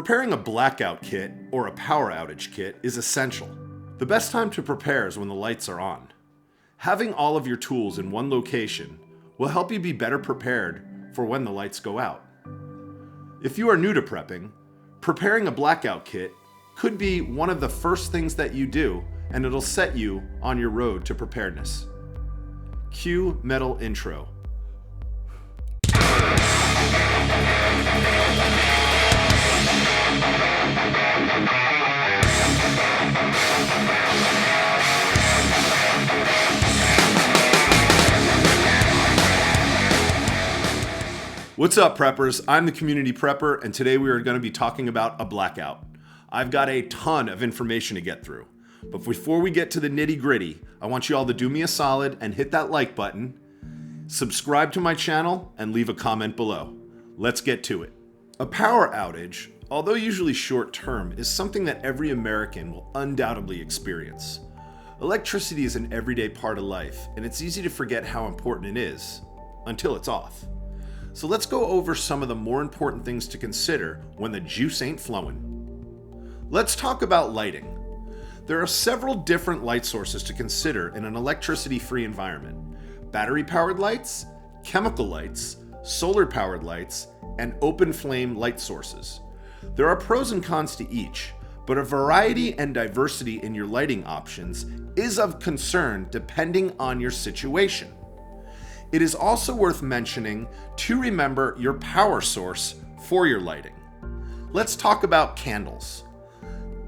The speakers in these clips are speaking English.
Preparing a blackout kit or a power outage kit is essential. The best time to prepare is when the lights are on. Having all of your tools in one location will help you be better prepared for when the lights go out. If you are new to prepping, preparing a blackout kit could be one of the first things that you do, and it'll set you on your road to preparedness. Cue metal intro. What's up, preppers? I'm the community prepper, and today we are going to be talking about a blackout. I've got a ton of information to get through, but before we get to the nitty-gritty, I want you all to do me a solid and hit that like button, subscribe to my channel, and leave a comment below. Let's get to it. A power outage, although usually short-term, is something that every American will undoubtedly experience. Electricity is an everyday part of life, and it's easy to forget how important it is until it's off. So let's go over some of the more important things to consider when the juice ain't flowing. Let's talk about lighting. There are several different light sources to consider in an electricity-free environment. Battery-powered lights, chemical lights, solar-powered lights, and open flame light sources. There are pros and cons to each, but a variety and diversity in your lighting options is of concern depending on your situation. It is also worth mentioning to remember your power source for your lighting. Let's talk about candles.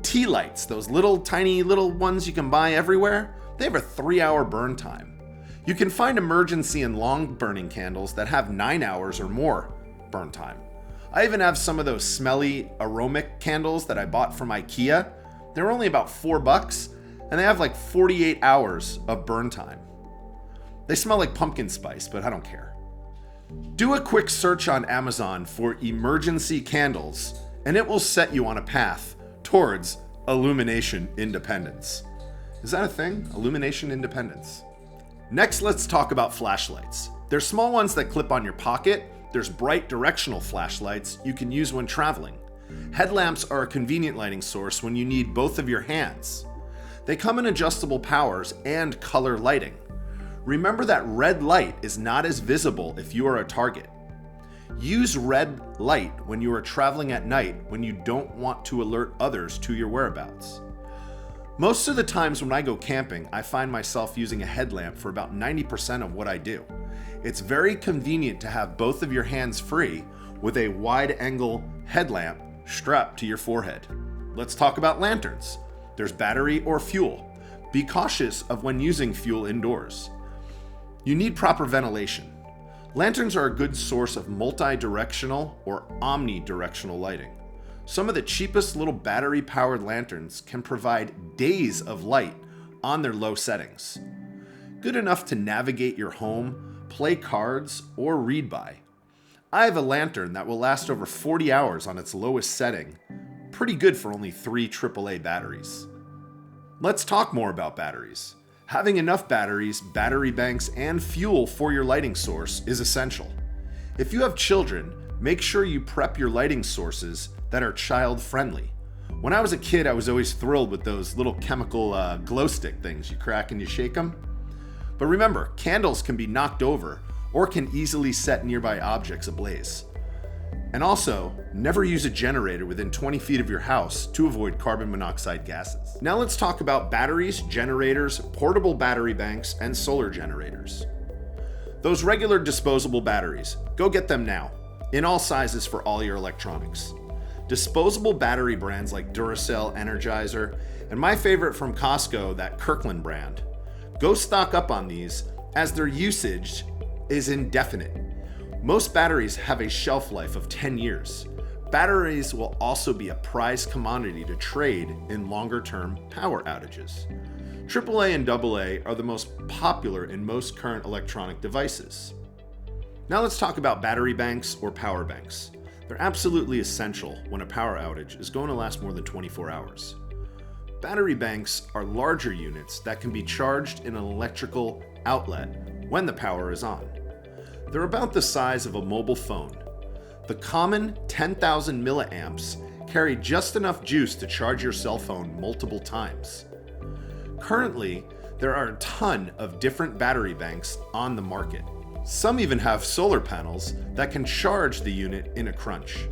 Tea lights, those tiny little ones you can buy everywhere, they have a 3-hour burn time. You can find emergency and long burning candles that have 9 hours or more burn time. I even have some of those smelly aromatic candles that I bought from IKEA. They're only about $4 and they have like 48 hours of burn time. They smell like pumpkin spice, but I don't care. Do a quick search on Amazon for emergency candles, and it will set you on a path towards illumination independence. Is that a thing? Illumination independence. Next, let's talk about flashlights. There's small ones that clip on your pocket. There's bright directional flashlights you can use when traveling. Headlamps are a convenient lighting source when you need both of your hands. They come in adjustable powers and color lighting. Remember that red light is not as visible if you are a target. Use red light when you are traveling at night when you don't want to alert others to your whereabouts. Most of the times when I go camping, I find myself using a headlamp for about 90% of what I do. It's very convenient to have both of your hands free with a wide-angle headlamp strapped to your forehead. Let's talk about lanterns. There's battery or fuel. Be cautious of when using fuel indoors. You need proper ventilation. Lanterns are a good source of multi-directional or omnidirectional lighting. Some of the cheapest little battery-powered lanterns can provide days of light on their low settings. Good enough to navigate your home, play cards, or read by. I have a lantern that will last over 40 hours on its lowest setting. Pretty good for only 3 AAA batteries. Let's talk more about batteries. Having enough batteries, battery banks, and fuel for your lighting source is essential. If you have children, make sure you prep your lighting sources that are child-friendly. When I was a kid, I was always thrilled with those little chemical glow stick things you crack and you shake them. But remember, candles can be knocked over or can easily set nearby objects ablaze. And also, never use a generator within 20 feet of your house to avoid carbon monoxide gases. Now let's talk about batteries, generators, portable battery banks, and solar generators. Those regular disposable batteries, go get them now, in all sizes for all your electronics. Disposable battery brands like Duracell, Energizer, and my favorite from Costco, that Kirkland brand. Go stock up on these as their usage is indefinite. Most batteries have a shelf life of 10 years. Batteries will also be a prized commodity to trade in longer-term power outages. AAA and AA are the most popular in most current electronic devices. Now let's talk about battery banks or power banks. They're absolutely essential when a power outage is going to last more than 24 hours. Battery banks are larger units that can be charged in an electrical outlet when the power is on. They're about the size of a mobile phone. The common 10,000 milliamps carry just enough juice to charge your cell phone multiple times. Currently, there are a ton of different battery banks on the market. Some even have solar panels that can charge the unit in a crunch.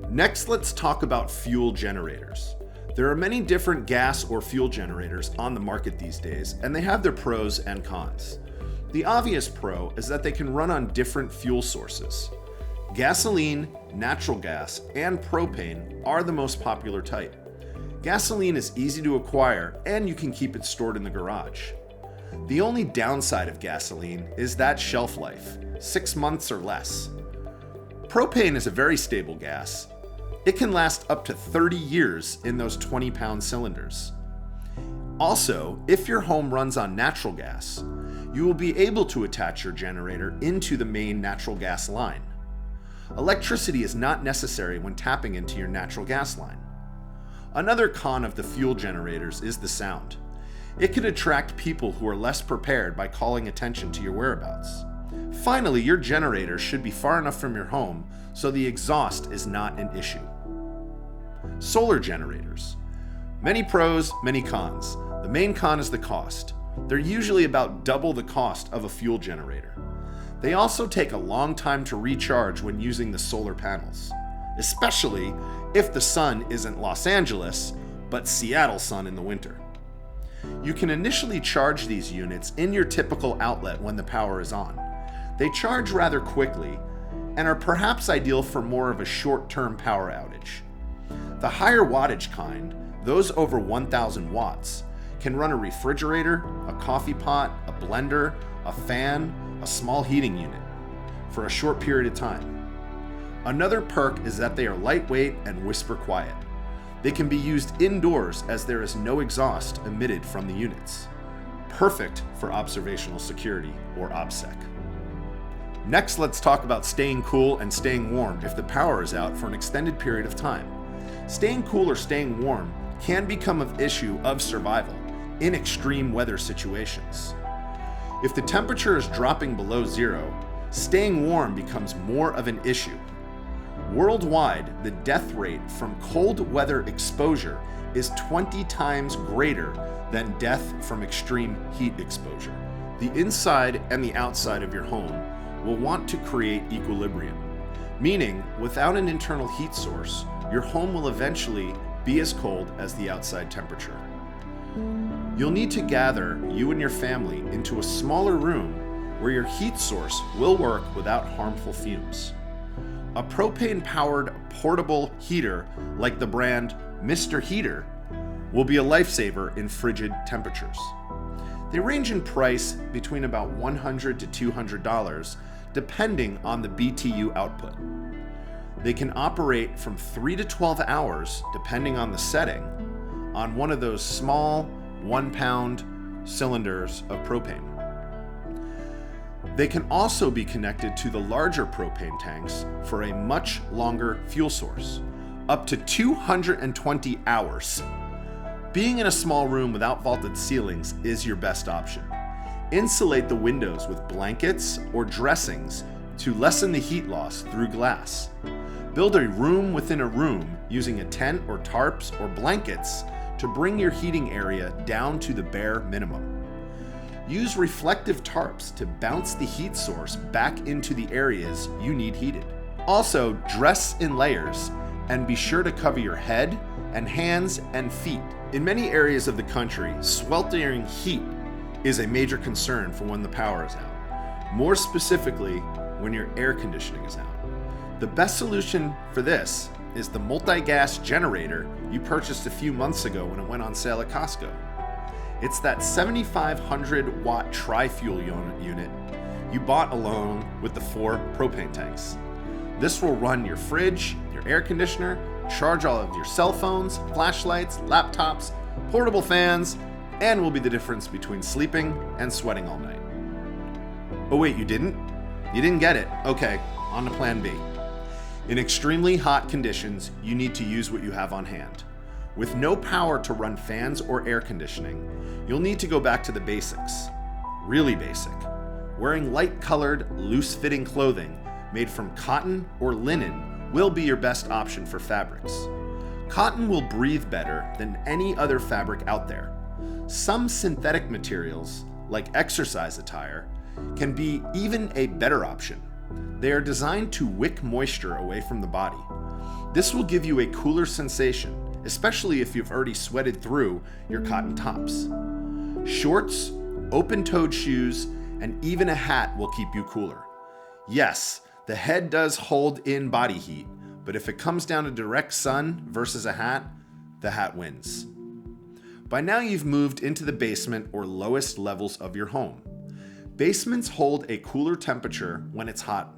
Next, let's talk about fuel generators. There are many different gas or fuel generators on the market these days, and they have their pros and cons. The obvious pro is that they can run on different fuel sources. Gasoline, natural gas, and propane are the most popular type. Gasoline is easy to acquire, and you can keep it stored in the garage. The only downside of gasoline is that shelf life, 6 months or less. Propane is a very stable gas. It can last up to 30 years in those 20-pound cylinders. Also, if your home runs on natural gas, you will be able to attach your generator into the main natural gas line. Electricity is not necessary when tapping into your natural gas line. Another con of the fuel generators is the sound. It could attract people who are less prepared by calling attention to your whereabouts. Finally, your generator should be far enough from your home so the exhaust is not an issue. Solar generators. Many pros, many cons. The main con is the cost. They're usually about double the cost of a fuel generator. They also take a long time to recharge when using the solar panels, especially if the sun isn't Los Angeles, but Seattle sun in the winter. You can initially charge these units in your typical outlet when the power is on. They charge rather quickly and are perhaps ideal for more of a short-term power outage. The higher wattage kind, those over 1,000 watts, can run a refrigerator, a coffee pot, a blender, a fan, a small heating unit for a short period of time. Another perk is that they are lightweight and whisper quiet. They can be used indoors as there is no exhaust emitted from the units. Perfect for observational security or OBSEC. Next, let's talk about staying cool and staying warm if the power is out for an extended period of time. Staying cool or staying warm can become an issue of survival in extreme weather situations. If the temperature is dropping below zero, staying warm becomes more of an issue. Worldwide, the death rate from cold weather exposure is 20 times greater than death from extreme heat exposure. The inside and the outside of your home will want to create equilibrium, meaning without an internal heat source, your home will eventually be as cold as the outside temperature. You'll need to gather you and your family into a smaller room where your heat source will work without harmful fumes. A propane-powered portable heater like the brand Mr. Heater will be a lifesaver in frigid temperatures. They range in price between about $100 to $200 depending on the BTU output. They can operate from 3 to 12 hours depending on the setting on one of those small 1-pound cylinders of propane. They can also be connected to the larger propane tanks for a much longer fuel source, up to 220 hours. Being in a small room without vaulted ceilings is your best option. Insulate the windows with blankets or dressings to lessen the heat loss through glass. Build a room within a room using a tent or tarps or blankets to bring your heating area down to the bare minimum. Use reflective tarps to bounce the heat source back into the areas you need heated. Also, dress in layers and be sure to cover your head and hands and feet. In many areas of the country, sweltering heat is a major concern for when the power is out. More specifically, when your air conditioning is out. The best solution for this is the multi-gas generator you purchased a few months ago when it went on sale at Costco. It's that 7,500 watt tri-fuel unit you bought along with the 4 propane tanks. This will run your fridge, your air conditioner, charge all of your cell phones, flashlights, laptops, portable fans, and will be the difference between sleeping and sweating all night. Oh wait, you didn't? You didn't get it. Okay, on to plan B. In extremely hot conditions, you need to use what you have on hand. With no power to run fans or air conditioning, you'll need to go back to the basics. Really basic. Wearing light-colored, loose-fitting clothing made from cotton or linen will be your best option for fabrics. Cotton will breathe better than any other fabric out there. Some synthetic materials, like exercise attire, can be even a better option. They are designed to wick moisture away from the body. This will give you a cooler sensation, especially if you've already sweated through your cotton tops. Shorts, open-toed shoes, and even a hat will keep you cooler. Yes, the head does hold in body heat, but if it comes down to direct sun versus a hat, the hat wins. By now you've moved into the basement or lowest levels of your home. Basements hold a cooler temperature when it's hot.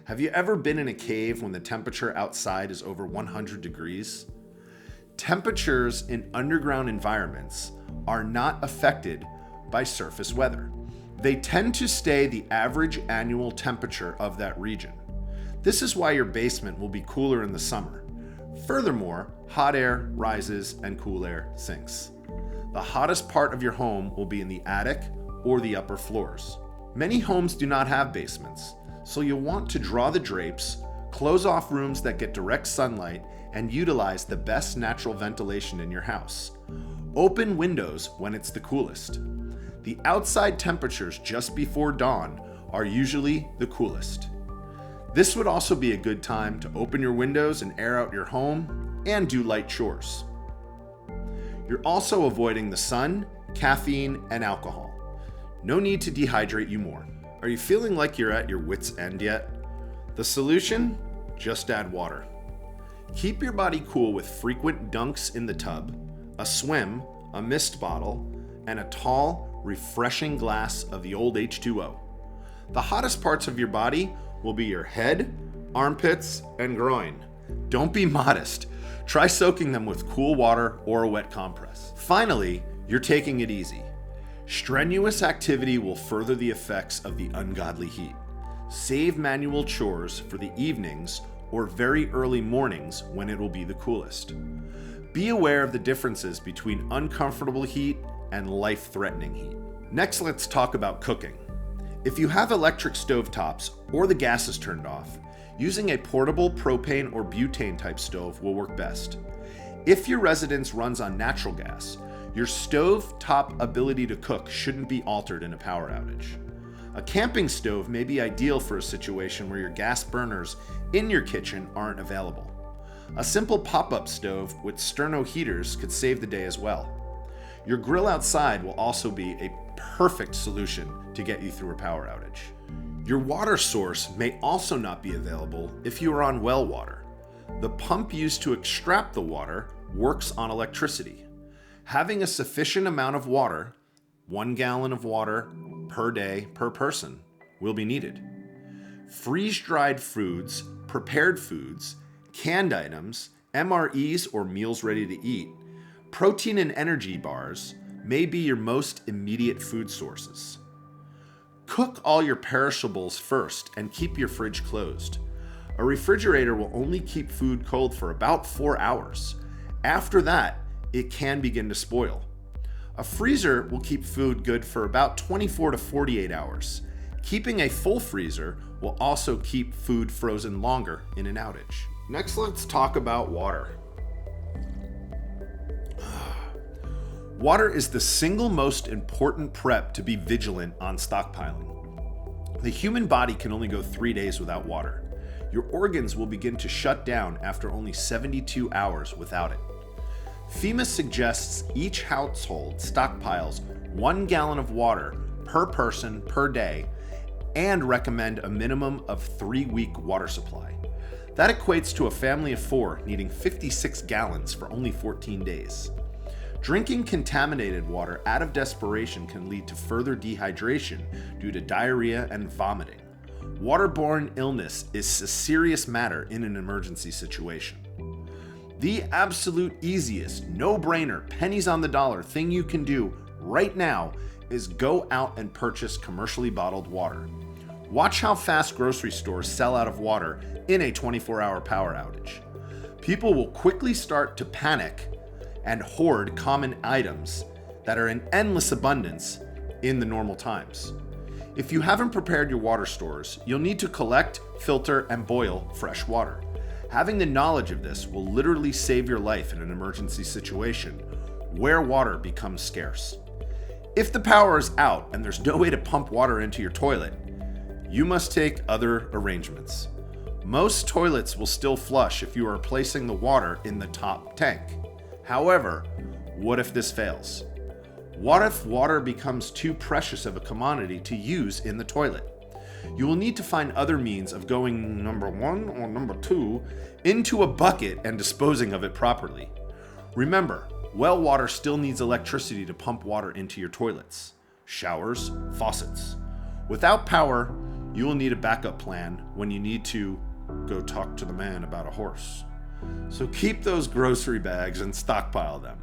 Have you ever been in a cave when the temperature outside is over 100 degrees? Temperatures in underground environments are not affected by surface weather. They tend to stay the average annual temperature of that region. This is why your basement will be cooler in the summer. Furthermore, hot air rises and cool air sinks. The hottest part of your home will be in the attic or the upper floors. Many homes do not have basements, so you'll want to draw the drapes, close off rooms that get direct sunlight, and utilize the best natural ventilation in your house. Open windows when it's the coolest. The outside temperatures just before dawn are usually the coolest. This would also be a good time to open your windows and air out your home and do light chores. You're also avoiding the sun, caffeine, and alcohol. No need to dehydrate you more. Are you feeling like you're at your wit's end yet? The solution? Just add water. Keep your body cool with frequent dunks in the tub, a swim, a mist bottle, and a tall, refreshing glass of the old H2O. The hottest parts of your body will be your head, armpits, and groin. Don't be modest. Try soaking them with cool water or a wet compress. Finally, you're taking it easy. Strenuous activity will further the effects of the ungodly heat. Save manual chores for the evenings or very early mornings when it will be the coolest. Be aware of the differences between uncomfortable heat and life-threatening heat. Next, let's talk about cooking. If you have electric stovetops or the gas is turned off, using a portable propane or butane type stove will work best. If your residence runs on natural gas, your stove top ability to cook shouldn't be altered in a power outage. A camping stove may be ideal for a situation where your gas burners in your kitchen aren't available. A simple pop-up stove with sterno heaters could save the day as well. Your grill outside will also be a perfect solution to get you through a power outage. Your water source may also not be available if you are on well water. The pump used to extract the water works on electricity. Having a sufficient amount of water, 1 gallon of water per day per person, will be needed. Freeze-dried foods, prepared foods, canned items, MREs or meals ready to eat, protein and energy bars may be your most immediate food sources. Cook all your perishables first and keep your fridge closed. A refrigerator will only keep food cold for about 4 hours. After that, it can begin to spoil. A freezer will keep food good for about 24 to 48 hours. Keeping a full freezer will also keep food frozen longer in an outage. Next, let's talk about water. Water is the single most important prep to be vigilant on stockpiling. The human body can only go 3 days without water. Your organs will begin to shut down after only 72 hours without it. FEMA suggests each household stockpiles 1 gallon of water per person per day and recommend a minimum of 3-week water supply. That equates to a family of 4 needing 56 gallons for only 14 days. Drinking contaminated water out of desperation can lead to further dehydration due to diarrhea and vomiting. Waterborne illness is a serious matter in an emergency situation. The absolute easiest, no-brainer, pennies on the dollar thing you can do right now is go out and purchase commercially bottled water. Watch how fast grocery stores sell out of water in a 24-hour power outage. People will quickly start to panic and hoard common items that are in endless abundance in the normal times. If you haven't prepared your water stores, you'll need to collect, filter, and boil fresh water. Having the knowledge of this will literally save your life in an emergency situation where water becomes scarce. If the power is out and there's no way to pump water into your toilet, you must take other arrangements. Most toilets will still flush if you are placing the water in the top tank. However, what if this fails? What if water becomes too precious of a commodity to use in the toilet? You will need to find other means of going number 1 or number 2 into a bucket and disposing of it properly. Remember, well water still needs electricity to pump water into your toilets, showers, faucets. Without power, you will need a backup plan when you need to go talk to the man about a horse. So keep those grocery bags and stockpile them.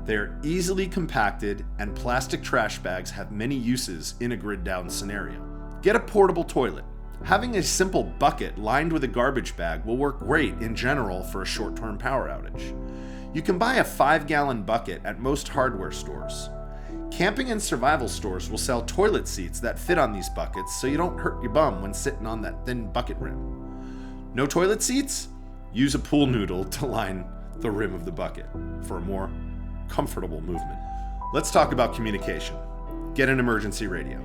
They are easily compacted, and plastic trash bags have many uses in a grid down scenario. Get a portable toilet. Having a simple bucket lined with a garbage bag will work great in general for a short-term power outage. You can buy a 5-gallon bucket at most hardware stores. Camping and survival stores will sell toilet seats that fit on these buckets so you don't hurt your bum when sitting on that thin bucket rim. No toilet seats? Use a pool noodle to line the rim of the bucket for a more comfortable movement. Let's talk about communication. Get an emergency radio.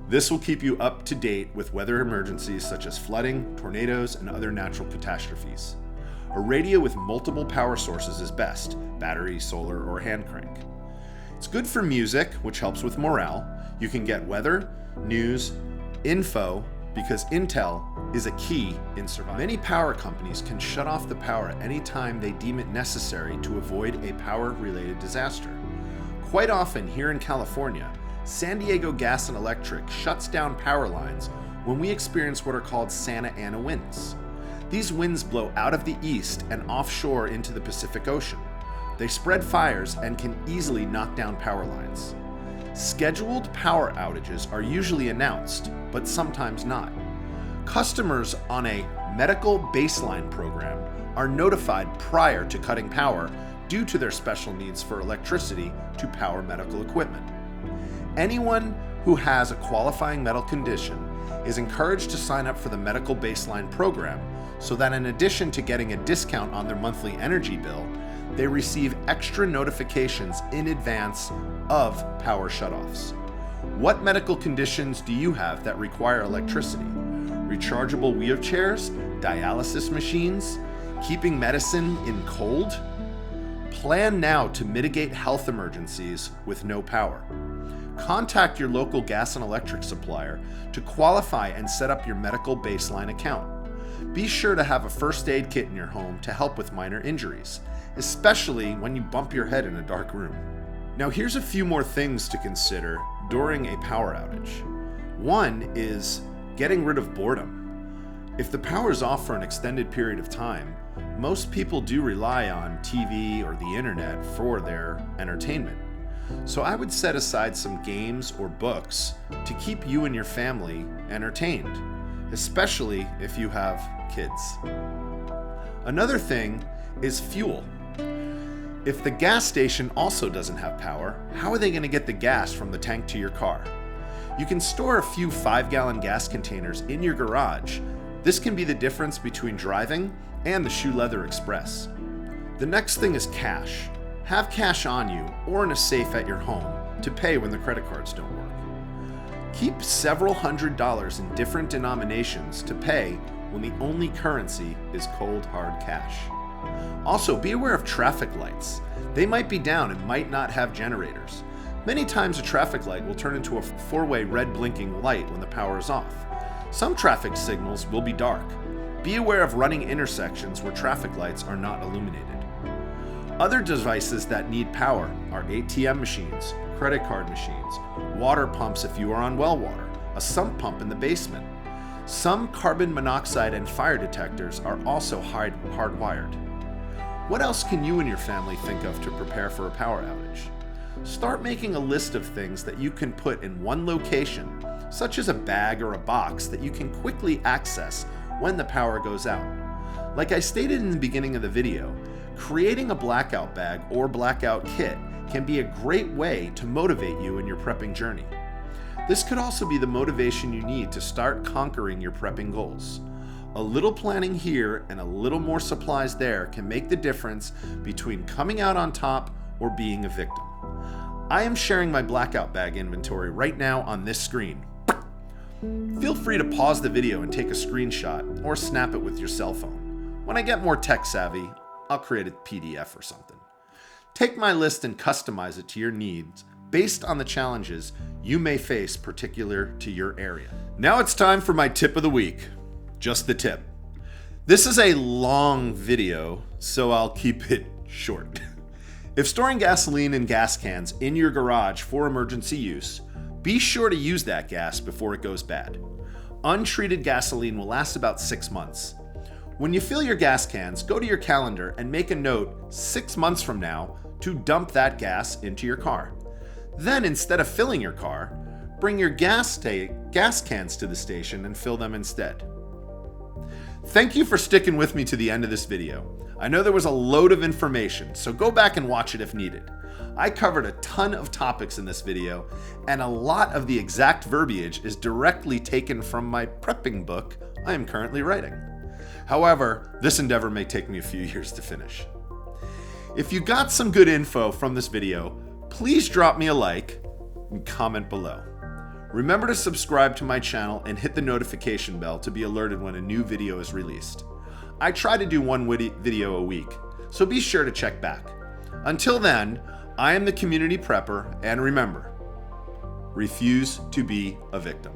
This will keep you up to date with weather emergencies such as flooding, tornadoes, and other natural catastrophes. A radio with multiple power sources is best: battery, solar, or hand crank. It's good for music, which helps with morale. You can get weather, news, info, because intel is a key in survival. Many power companies can shut off the power at any time they deem it necessary to avoid a power-related disaster. Quite often here in California, San Diego Gas and Electric shuts down power lines when we experience what are called Santa Ana winds. These winds blow out of the east and offshore into the Pacific Ocean. They spread fires and can easily knock down power lines. Scheduled power outages are usually announced, but sometimes not. Customers on a medical baseline program are notified prior to cutting power due to their special needs for electricity to power medical equipment. Anyone who has a qualifying medical condition is encouraged to sign up for the medical baseline program so that in addition to getting a discount on their monthly energy bill, they receive extra notifications in advance of power shutoffs. What medical conditions do you have that require electricity? Rechargeable wheelchairs, dialysis machines, keeping medicine in cold? Plan now to mitigate health emergencies with no power. Contact your local gas and electric supplier to qualify and set up your medical baseline account. Be sure to have a first aid kit in your home to help with minor injuries, especially when you bump your head in a dark room. Now here's a few more things to consider during a power outage. One is getting rid of boredom. If the power is off for an extended period of time, most people do rely on TV or the internet for their entertainment. So I would set aside some games or books to keep you and your family entertained, especially if you have kids. Another thing is fuel. If the gas station also doesn't have power, how are they going to get the gas from the tank to your car? You can store a few 5-gallon gas containers in your garage. This can be the difference between driving and the Shoe Leather Express. The next thing is cash. Have cash on you or in a safe at your home to pay when the credit cards don't work. Keep several $100s in different denominations to pay when the only currency is cold, hard cash. Also, be aware of traffic lights. They might be down and might not have generators. Many times a traffic light will turn into a 4-way red blinking light when the power is off. Some traffic signals will be dark. Be aware of running intersections where traffic lights are not illuminated. Other devices that need power are ATM machines, credit card machines, water pumps if you are on well water, a sump pump in the basement. Some carbon monoxide and fire detectors are also hardwired. What else can you and your family think of to prepare for a power outage? Start making a list of things that you can put in one location, such as a bag or a box that you can quickly access when the power goes out. Like I stated in the beginning of the video, creating a blackout bag or blackout kit can be a great way to motivate you in your prepping journey. This could also be the motivation you need to start conquering your prepping goals. A little planning here and a little more supplies there can make the difference between coming out on top or being a victim. I am sharing my blackout bag inventory right now on this screen. Feel free to pause the video and take a screenshot or snap it with your cell phone. When I get more tech savvy, I'll create a PDF or something. Take my list and customize it to your needs based on the challenges you may face particular to your area. Now it's time for my tip of the week. Just the tip. This is a long video, so I'll keep it short. If storing gasoline in gas cans in your garage for emergency use, be sure to use that gas before it goes bad. Untreated gasoline will last about 6 months. When you fill your gas cans, go to your calendar and make a note 6 months from now to dump that gas into your car. Then, instead of filling your car, bring your gas cans to the station and fill them instead. Thank you for sticking with me to the end of this video. I know there was a load of information, so go back and watch it if needed. I covered a ton of topics in this video, and a lot of the exact verbiage is directly taken from my prepping book I am currently writing. However, this endeavor may take me a few years to finish. If you got some good info from this video, please drop me a like and comment below. Remember to subscribe to my channel and hit the notification bell to be alerted when a new video is released. I try to do one video a week, so be sure to check back. Until then, I am the Community Prepper, and remember, refuse to be a victim.